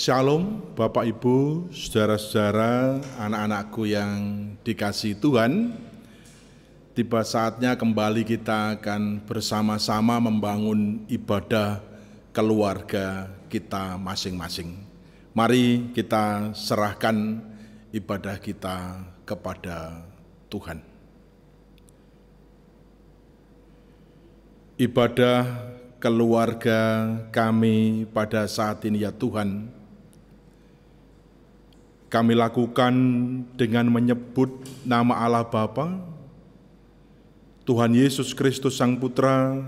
Shalom Bapak Ibu, saudara-saudara, anak-anakku yang dikasihi Tuhan. Tiba saatnya kembali kita akan bersama-sama membangun ibadah keluarga kita masing-masing. Mari kita serahkan ibadah kita kepada Tuhan. Ibadah keluarga kami pada saat ini ya Tuhan, kami lakukan dengan menyebut nama Allah Bapa, Tuhan Yesus Kristus Sang Putra,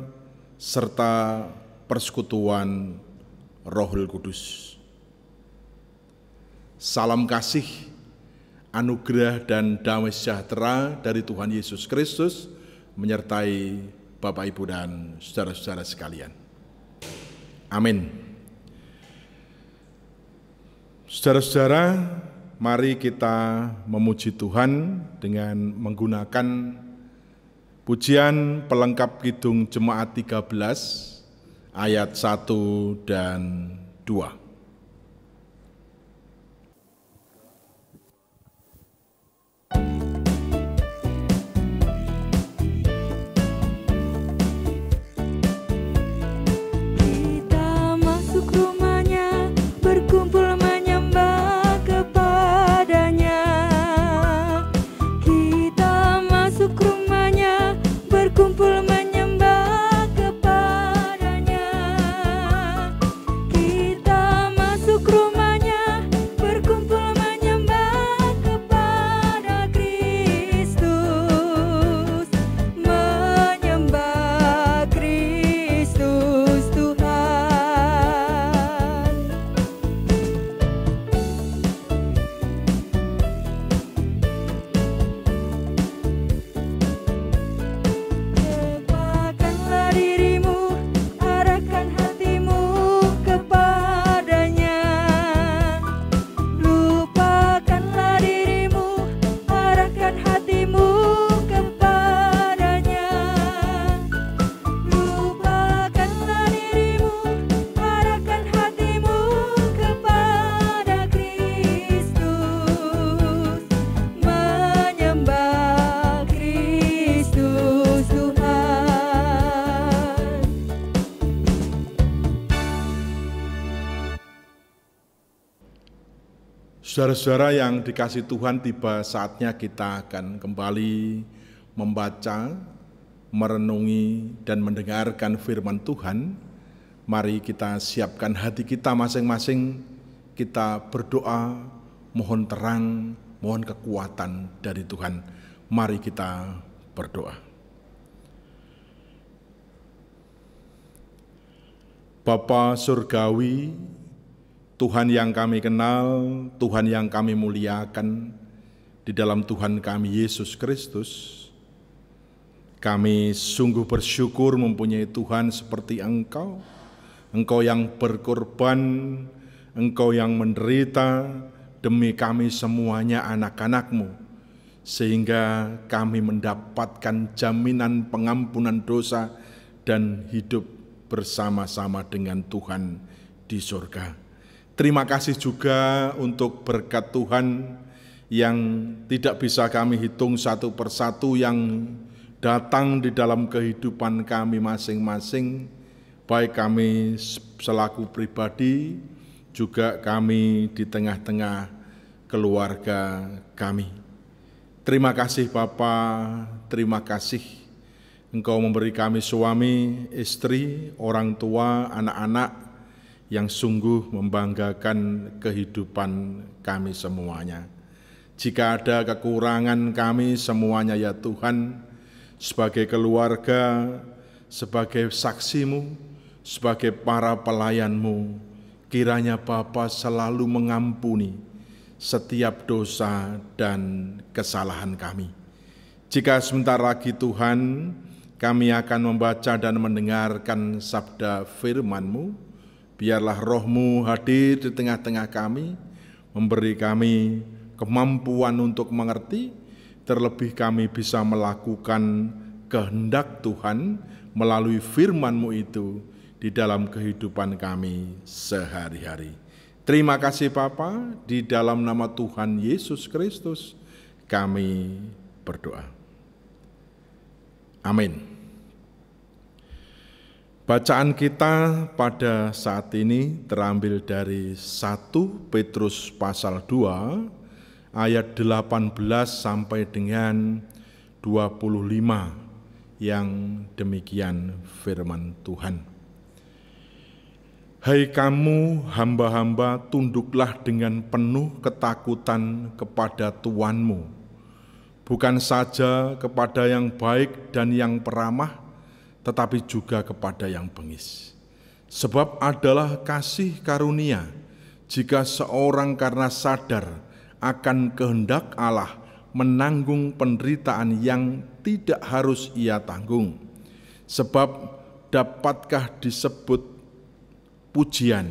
serta persekutuan Rohul Kudus. Salam kasih, anugerah dan damai sejahtera dari Tuhan Yesus Kristus menyertai Bapak, Ibu, dan saudara-saudara sekalian. Amin. Saudara-saudara, mari kita memuji Tuhan dengan menggunakan pujian pelengkap Kidung Jemaat 13 ayat 1 dan 2. Saudara-saudara yang dikasihi Tuhan, tiba saatnya kita akan kembali membaca, merenungi, dan mendengarkan firman Tuhan. Mari kita siapkan hati kita masing-masing, kita berdoa, mohon terang, mohon kekuatan dari Tuhan. Mari kita berdoa. Bapa Surgawi, Tuhan yang kami kenal, Tuhan yang kami muliakan, di dalam Tuhan kami Yesus Kristus, kami sungguh bersyukur mempunyai Tuhan seperti Engkau, Engkau yang berkorban, Engkau yang menderita demi kami semuanya anak-anak-Mu, sehingga kami mendapatkan jaminan pengampunan dosa dan hidup bersama-sama dengan Tuhan di surga. Terima kasih juga untuk berkat Tuhan yang tidak bisa kami hitung satu persatu yang datang di dalam kehidupan kami masing-masing, baik kami selaku pribadi, juga kami di tengah-tengah keluarga kami. Terima kasih Bapa, terima kasih Engkau memberi kami suami, istri, orang tua, anak-anak, yang sungguh membanggakan kehidupan kami semuanya. Jika ada kekurangan kami semuanya ya Tuhan, sebagai keluarga, sebagai saksi-Mu, sebagai para pelayan-Mu, kiranya Bapa selalu mengampuni setiap dosa dan kesalahan kami. Jika sebentar lagi Tuhan, kami akan membaca dan mendengarkan sabda firman-Mu, biarlah Roh-Mu hadir di tengah-tengah kami, memberi kami kemampuan untuk mengerti, terlebih kami bisa melakukan kehendak Tuhan melalui firman-Mu itu di dalam kehidupan kami sehari-hari. Terima kasih Bapa, di dalam nama Tuhan Yesus Kristus kami berdoa. Amin. Bacaan kita pada saat ini terambil dari 1 Petrus pasal 2 ayat 18 sampai dengan 25 yang demikian firman Tuhan. Hai kamu hamba-hamba, tunduklah dengan penuh ketakutan kepada Tuanmu, bukan saja kepada yang baik dan yang peramah, tetapi juga kepada yang bengis. Sebab adalah kasih karunia jika seorang karena sadar akan kehendak Allah menanggung penderitaan yang tidak harus ia tanggung. Sebab dapatkah disebut pujian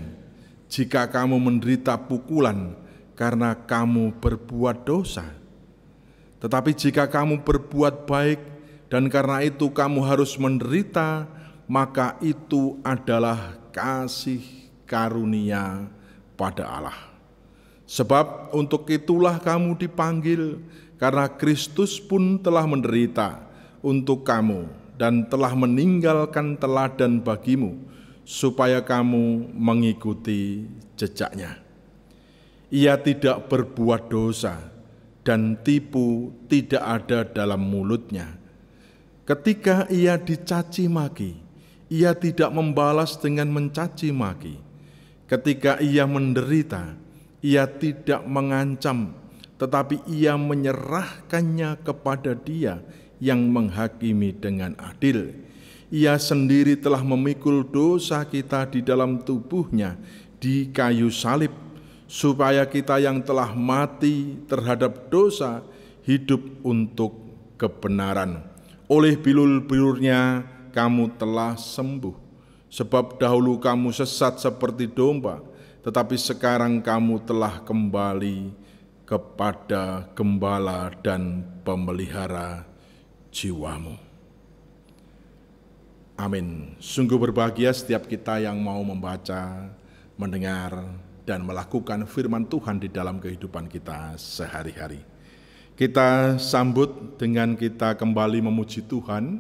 jika kamu menderita pukulan karena kamu berbuat dosa? Tetapi jika kamu berbuat baik dan karena itu kamu harus menderita, maka itu adalah kasih karunia pada Allah. Sebab untuk itulah kamu dipanggil, karena Kristus pun telah menderita untuk kamu dan telah meninggalkan teladan bagimu, supaya kamu mengikuti jejaknya. Ia tidak berbuat dosa dan tipu tidak ada dalam mulutnya. Ketika ia dicaci maki, ia tidak membalas dengan mencaci maki. Ketika ia menderita, ia tidak mengancam, tetapi ia menyerahkannya kepada Dia yang menghakimi dengan adil. Ia sendiri telah memikul dosa kita di dalam tubuhnya di kayu salib, supaya kita yang telah mati terhadap dosa hidup untuk kebenaran. Oleh bilur-bilurnya kamu telah sembuh, sebab dahulu kamu sesat seperti domba, tetapi sekarang kamu telah kembali kepada gembala dan pemelihara jiwamu. Amin. Sungguh berbahagia setiap kita yang mau membaca, mendengar, dan melakukan firman Tuhan di dalam kehidupan kita sehari-hari. Kita sambut dengan kita kembali memuji Tuhan.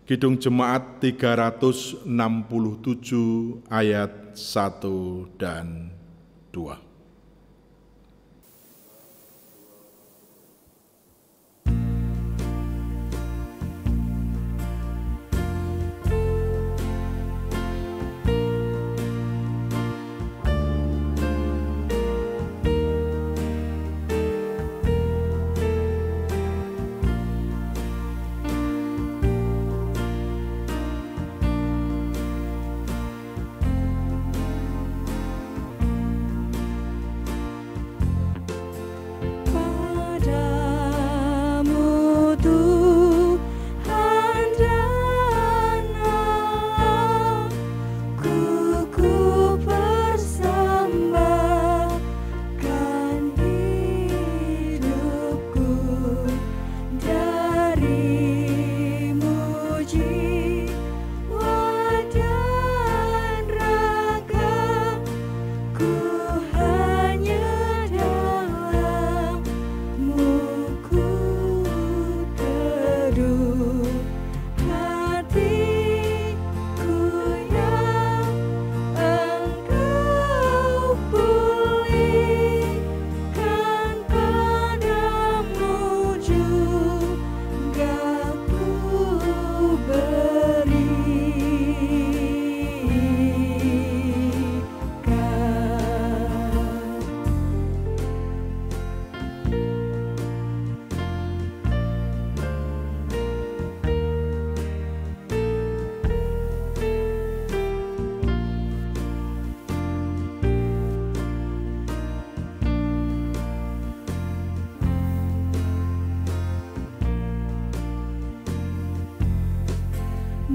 Kidung Jemaat 367 ayat 1 dan 2.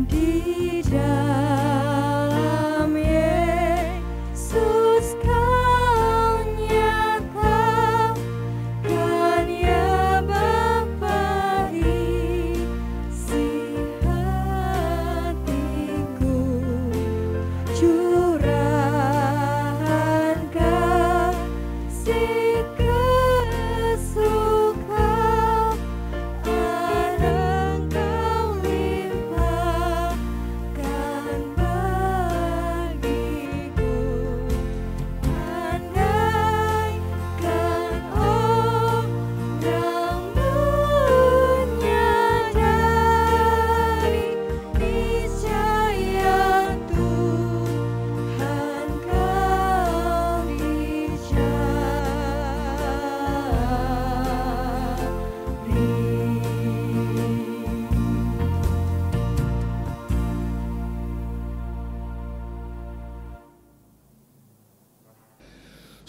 Di dalam Yesus Kau nyatakan ya Bapa isi hatiku, curahkan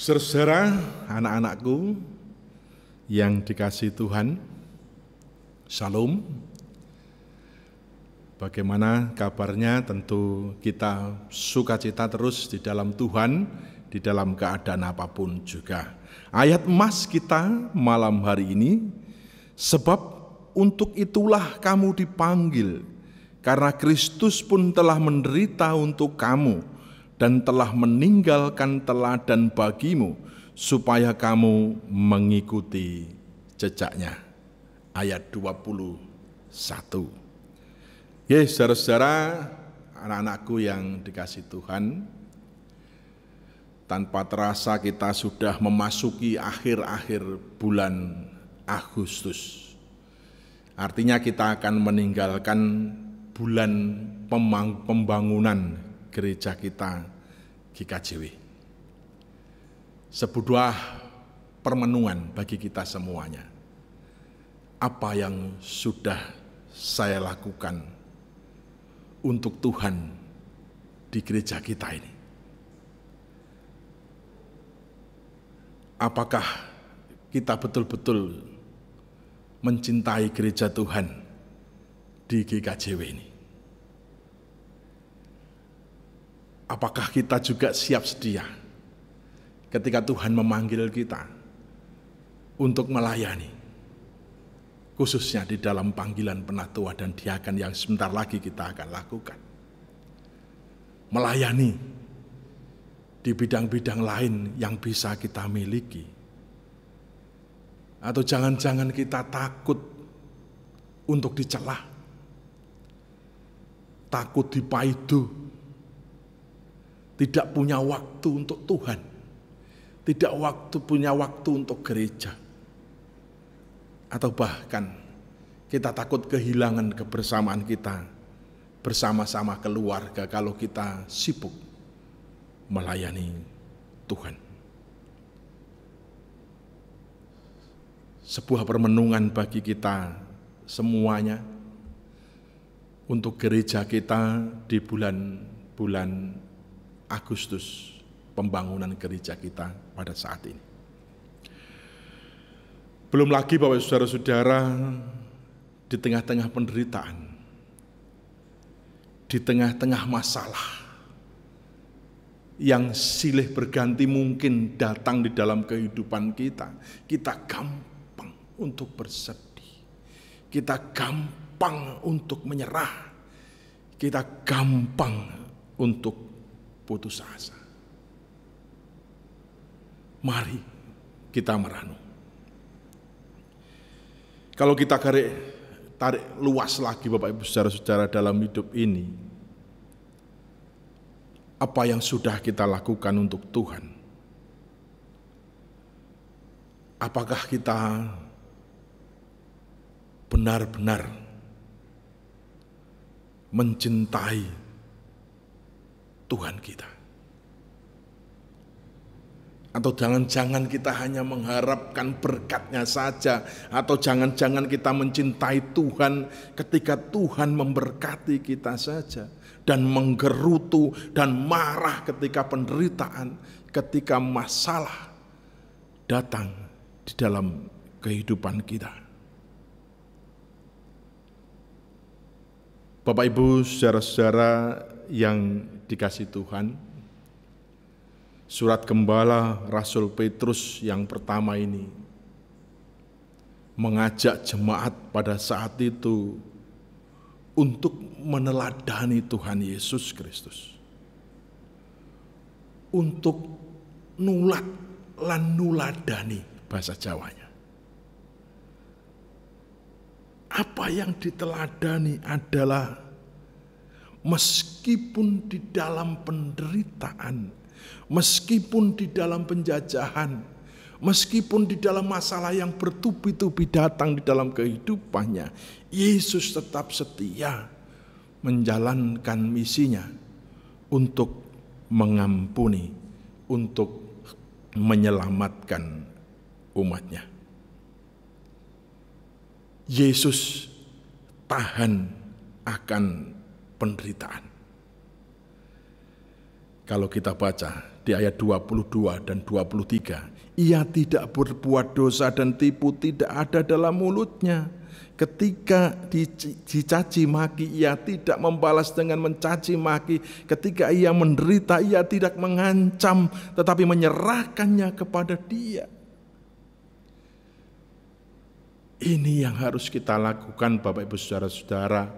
Saudara, anak-anakku yang dikasihi Tuhan, Shalom. Bagaimana kabarnya? Tentu kita sukacita terus di dalam Tuhan, di dalam keadaan apapun juga. Ayat emas kita malam hari ini, sebab untuk itulah kamu dipanggil, karena Kristus pun telah menderita untuk kamu dan telah meninggalkan teladan bagimu, supaya kamu mengikuti jejaknya. Ayat 21. Ya, saudara-saudara, anak-anakku yang dikasihi Tuhan, tanpa terasa kita sudah memasuki akhir-akhir bulan Agustus. Artinya kita akan meninggalkan bulan pembangunan gereja kita GKJW. Sebuah permenungan bagi kita semuanya. Apa yang sudah saya lakukan untuk Tuhan di gereja kita ini? Apakah kita betul-betul mencintai gereja Tuhan di GKJW ini? Apakah kita juga siap sedia ketika Tuhan memanggil kita untuk melayani, khususnya di dalam panggilan penatua dan diakan yang sebentar lagi kita akan lakukan? Melayani di bidang-bidang lain yang bisa kita miliki. Atau jangan-jangan kita takut untuk dicela, takut dipaidu, tidak punya waktu untuk Tuhan, tidak punya waktu untuk gereja. Atau bahkan kita takut kehilangan kebersamaan kita bersama-sama keluarga kalau kita sibuk melayani Tuhan. Sebuah permenungan bagi kita semuanya untuk gereja kita di bulan Agustus, pembangunan gereja kita pada saat ini. Belum lagi Bapak Saudara-saudara, di tengah-tengah penderitaan, di tengah-tengah masalah yang silih berganti mungkin datang di dalam kehidupan kita, kita gampang untuk bersedih, kita gampang untuk menyerah, kita gampang untuk putus asa. Mari kita merenung. Kalau kita tarik luas lagi Bapak Ibu Saudara-saudara dalam hidup ini, apa yang sudah kita lakukan untuk Tuhan? Apakah kita benar-benar mencintai Tuhan kita? Atau jangan-jangan kita hanya mengharapkan berkat-Nya saja, atau jangan-jangan kita mencintai Tuhan ketika Tuhan memberkati kita saja, dan menggerutu dan marah ketika penderitaan, ketika masalah datang di dalam kehidupan kita. Bapak Ibu saudara-saudara yang dikasihi Tuhan, surat Gembala Rasul Petrus yang pertama ini mengajak jemaat pada saat itu untuk meneladani Tuhan Yesus Kristus, untuk nuladani bahasa Jawanya. Apa yang diteladani adalah meskipun di dalam penderitaan, meskipun di dalam penjajahan, meskipun di dalam masalah yang bertubi-tubi datang di dalam kehidupannya, Yesus tetap setia menjalankan misinya untuk mengampuni, untuk menyelamatkan umatnya. Yesus tahan akan penderitaan. Kalau kita baca di ayat 22 dan 23, ia tidak berbuat dosa dan tipu tidak ada dalam mulutnya. Ketika dicaci maki, ia tidak membalas dengan mencaci maki. Ketika ia menderita, ia tidak mengancam, tetapi menyerahkannya kepada Dia. Ini yang harus kita lakukan, Bapak Ibu Saudara-saudara,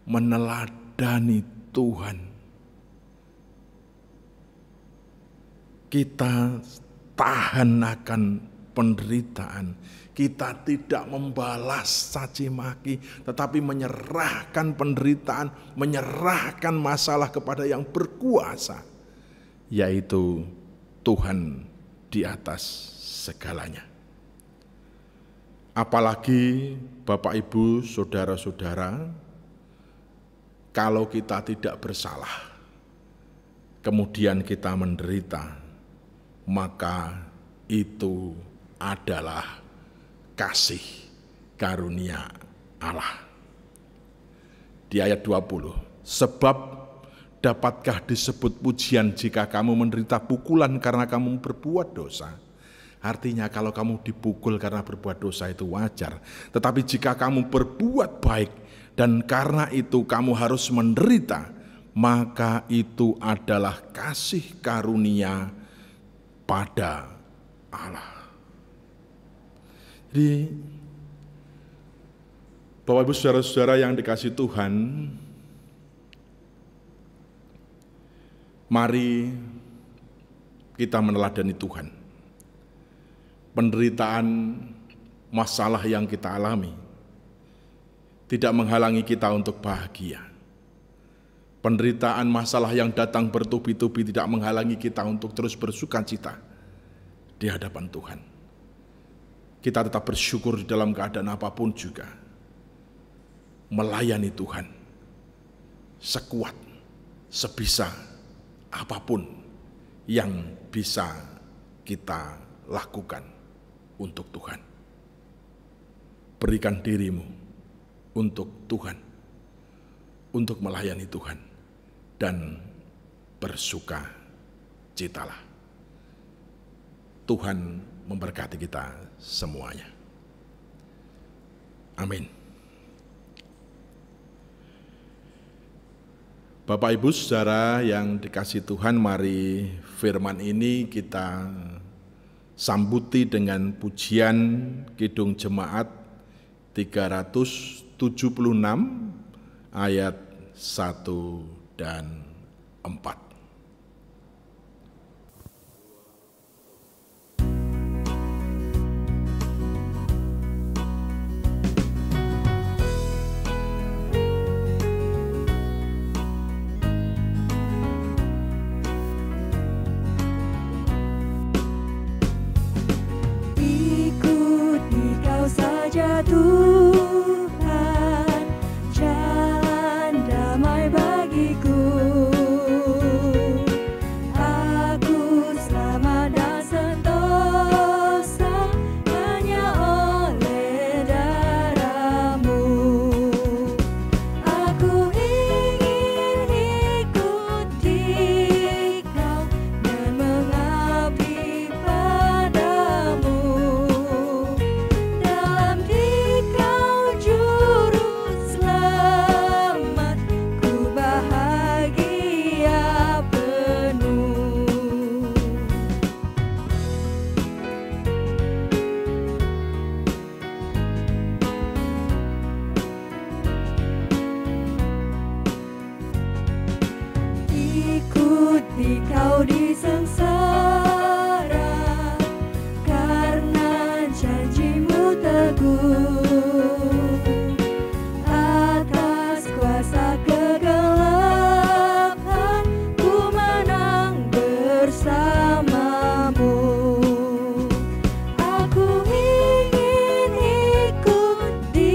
meneladani Tuhan. Kita tahan akan penderitaan. Kita tidak membalas caci maki, tetapi menyerahkan penderitaan, menyerahkan masalah kepada yang berkuasa, yaitu Tuhan di atas segalanya. Apalagi Bapak Ibu Saudara-saudara, kalau kita tidak bersalah, kemudian kita menderita, maka itu adalah kasih karunia Allah. Di ayat 20, sebab dapatkah disebut pujian jika kamu menderita pukulan karena kamu berbuat dosa? Artinya kalau kamu dipukul karena berbuat dosa itu wajar. Tetapi jika kamu berbuat baik dan karena itu kamu harus menderita, maka itu adalah kasih karunia pada Allah. Jadi, Bapak Ibu Saudara-saudara yang dikasihi Tuhan, mari kita meneladani Tuhan. Penderitaan, masalah yang kita alami tidak menghalangi kita untuk bahagia. Penderitaan, masalah yang datang bertubi-tubi tidak menghalangi kita untuk terus bersukacita di hadapan Tuhan. Kita tetap bersyukur di dalam keadaan apapun juga, melayani Tuhan sekuat, sebisa apapun yang bisa kita lakukan untuk Tuhan. Berikan dirimu untuk Tuhan, untuk melayani Tuhan, dan bersuka citalah. Tuhan memberkati kita semuanya. Amin. Bapak Ibu Saudara yang dikasihi Tuhan, mari firman ini kita sambuti dengan pujian Kidung Jemaat 376 ayat 1 dan 4. Tuhan, jalan damai bagiku. Aku selamat dan sentosa hanya oleh darah-Mu. Aku ingin ikuti Kau dan mengabdi padamu. Ikuti Kau di sengsara, karena janji-Mu teguh. Atas kuasa kegelapan, ku menang bersama-Mu. Aku ingin ikuti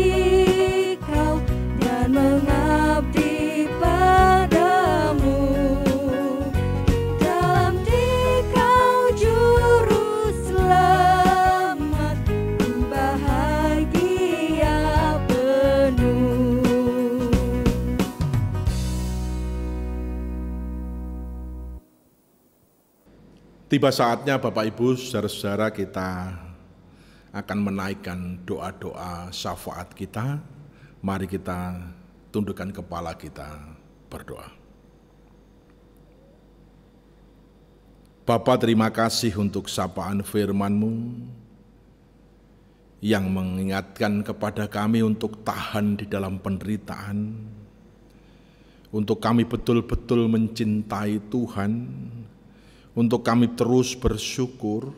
Kau dan mengabdi padamu. Dalam Dikau juru selamat, ku bahagia Tiba saatnya Bapak Ibu, saudara-saudara, kita akan menaikkan doa-doa syafaat kita. Mari kita tundukkan kepala kita berdoa. Bapa, terima kasih untuk sapaan firman-Mu yang mengingatkan kepada kami untuk tahan di dalam penderitaan, untuk kami betul-betul mencintai Tuhan, untuk kami terus bersyukur,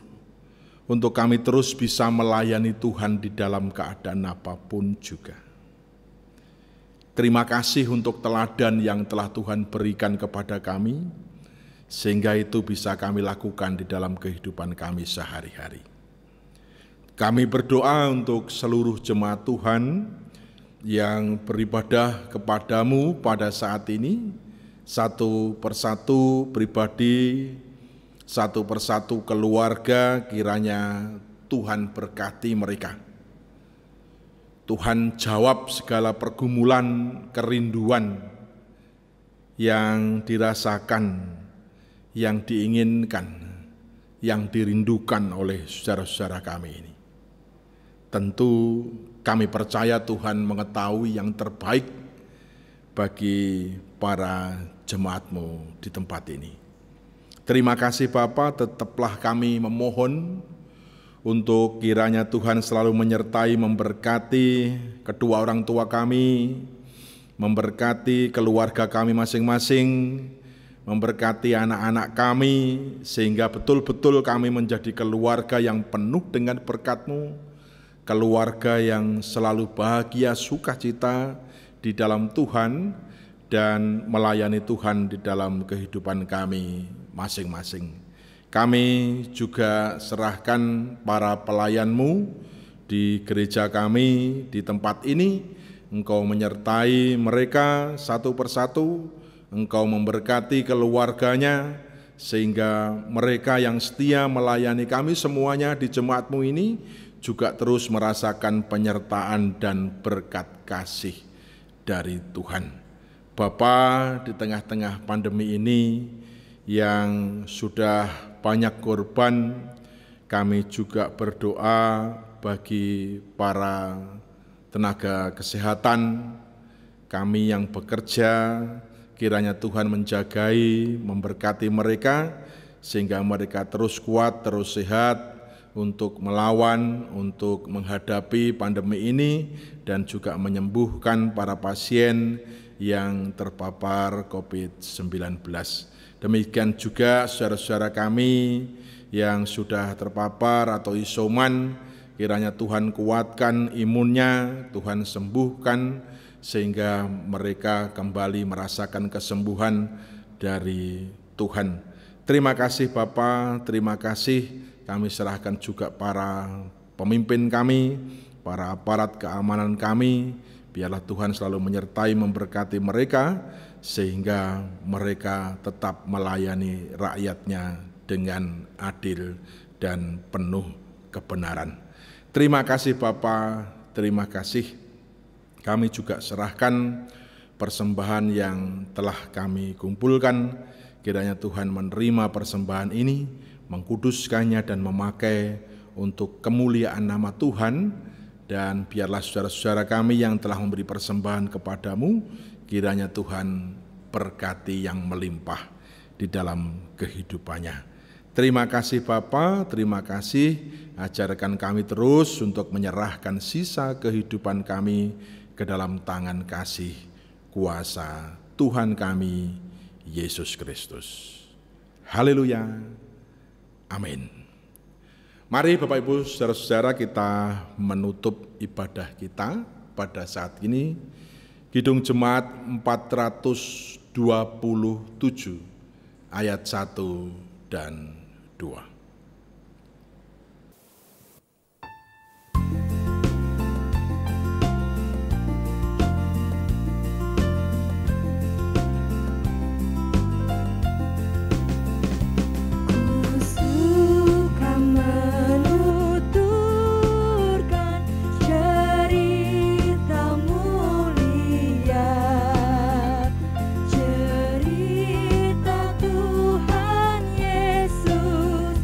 untuk kami terus bisa melayani Tuhan di dalam keadaan apapun juga. Terima kasih untuk teladan yang telah Tuhan berikan kepada kami, sehingga itu bisa kami lakukan di dalam kehidupan kami sehari-hari. Kami berdoa untuk seluruh jemaat Tuhan yang beribadah kepadamu pada saat ini, satu persatu pribadi, satu persatu keluarga, kiranya Tuhan berkati mereka. Tuhan jawab segala pergumulan, kerinduan yang dirasakan, yang diinginkan, yang dirindukan oleh saudara-saudara kami ini. Tentu kami percaya Tuhan mengetahui yang terbaik bagi para jemaat-Mu di tempat ini. Terima kasih Bapa, tetaplah kami memohon untuk kiranya Tuhan selalu menyertai, memberkati kedua orang tua kami, memberkati keluarga kami masing-masing, memberkati anak-anak kami, sehingga betul-betul kami menjadi keluarga yang penuh dengan berkat-Mu, keluarga yang selalu bahagia, sukacita di dalam Tuhan, dan melayani Tuhan di dalam kehidupan kami masing-masing. Kami juga serahkan para pelayan-Mu di gereja kami, di tempat ini. Engkau menyertai mereka satu persatu, Engkau memberkati keluarganya, sehingga mereka yang setia melayani kami semuanya di jemaat-Mu ini juga terus merasakan penyertaan dan berkat kasih dari Tuhan. Bapa, di tengah-tengah pandemi ini yang sudah banyak korban, kami juga berdoa bagi para tenaga kesehatan, kami yang bekerja, kiranya Tuhan menjagai, memberkati mereka, sehingga mereka terus kuat, terus sehat, untuk melawan, untuk menghadapi pandemi ini, dan juga menyembuhkan para pasien yang terpapar COVID-19. Demikian juga saudara-saudara kami yang sudah terpapar atau isoman, kiranya Tuhan kuatkan imunnya, Tuhan sembuhkan, sehingga mereka kembali merasakan kesembuhan dari Tuhan. Terima kasih Bapa, terima kasih. Kami serahkan juga para pemimpin kami, para aparat keamanan kami, biarlah Tuhan selalu menyertai, memberkati mereka, sehingga mereka tetap melayani rakyatnya dengan adil dan penuh kebenaran. Terima kasih Bapa, terima kasih. Kami juga serahkan persembahan yang telah kami kumpulkan, kiranya Tuhan menerima persembahan ini, mengkuduskannya dan memakai untuk kemuliaan nama Tuhan, dan biarlah saudara-saudara kami yang telah memberi persembahan kepadamu, kiranya Tuhan berkati yang melimpah di dalam kehidupannya. Terima kasih Bapa, terima kasih, ajarkan kami terus untuk menyerahkan sisa kehidupan kami ke dalam tangan kasih kuasa Tuhan kami, Yesus Kristus. Haleluya. Amin. Mari Bapak Ibu saudara-saudara, kita menutup ibadah kita pada saat ini. Kidung Jemaat 427 ayat 1 dan 2. Cerita Tuhan Yesus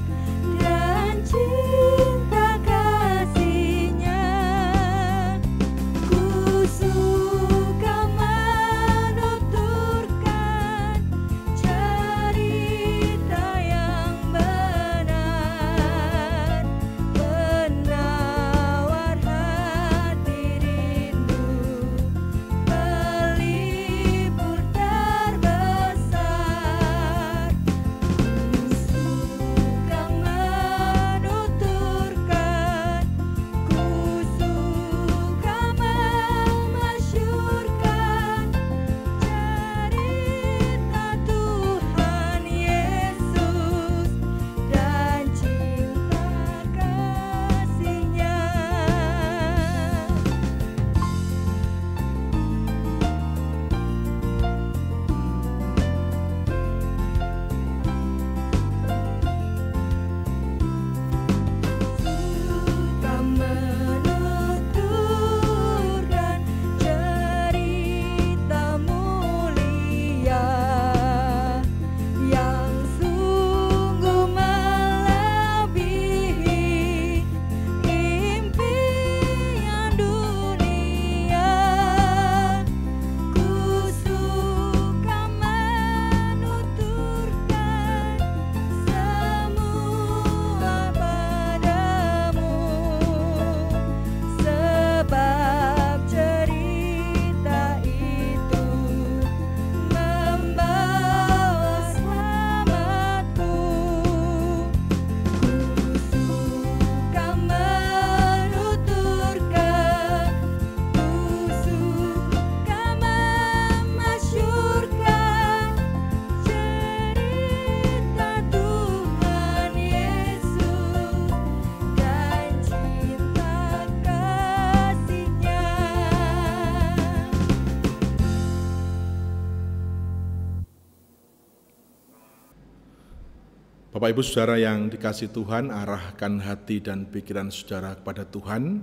Bapak Ibu Saudara yang dikasihi Tuhan, arahkan hati dan pikiran saudara kepada Tuhan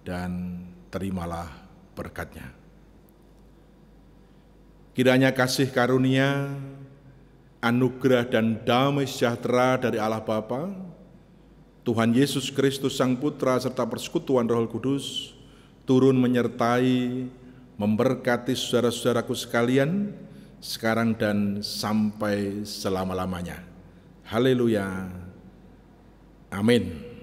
dan terimalah berkat-Nya. Kiranya kasih karunia, anugerah dan damai sejahtera dari Allah Bapa, Tuhan Yesus Kristus Sang Putra serta persekutuan Roh Kudus turun menyertai, memberkati saudara-saudaraku sekalian sekarang dan sampai selama-lamanya. Haleluya. Amin.